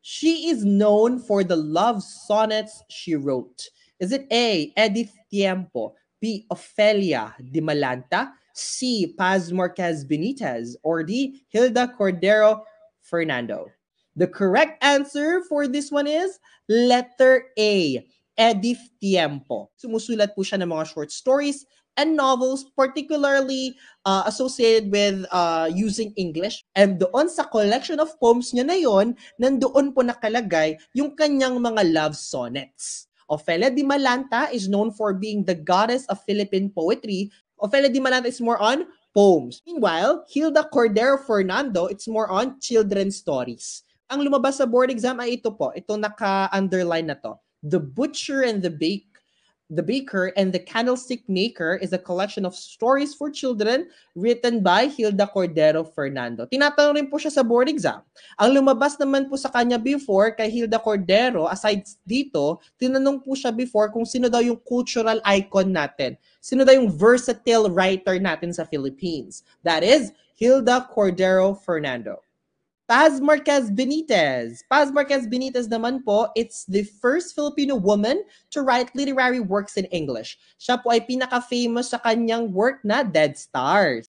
She is known for the love sonnets she wrote. Is it A, Edith Tiempo, B, Ofelia de Malanta, C, Paz Marquez Benitez, or D, Hilda Cordero Fernando? The correct answer for this one is letter A, Edith Tiempo. Sumusulat po siya ng mga short stories and novels, particularly associated with using English. And doon sa collection of poems niya na yon, nandoon po nakalagay yung kanyang mga love sonnets. Ofelia de Malanta is known for being the goddess of Philippine poetry. Ofelia de Malanta is more on poems. Meanwhile, Hilda Cordero Fernando, it's more on children's stories. Ang lumabas sa board exam ay ito po, itong naka-underline na to. The Butcher and the Baker and the Candlestick Maker is a collection of stories for children written by Hilda Cordero Fernando. Tinatanong rin po siya sa board exam. Ang lumabas naman po sa kanya before kay Hilda Cordero, aside dito, tinanong po siya before kung sino daw yung cultural icon natin. Sino daw yung versatile writer natin sa Philippines. That is Hilda Cordero Fernando. Paz Marquez Benitez. Paz Marquez Benitez naman po, it's the first Filipino woman to write literary works in English. Siya po ay pinaka-famous sa kanyang work na Dead Stars.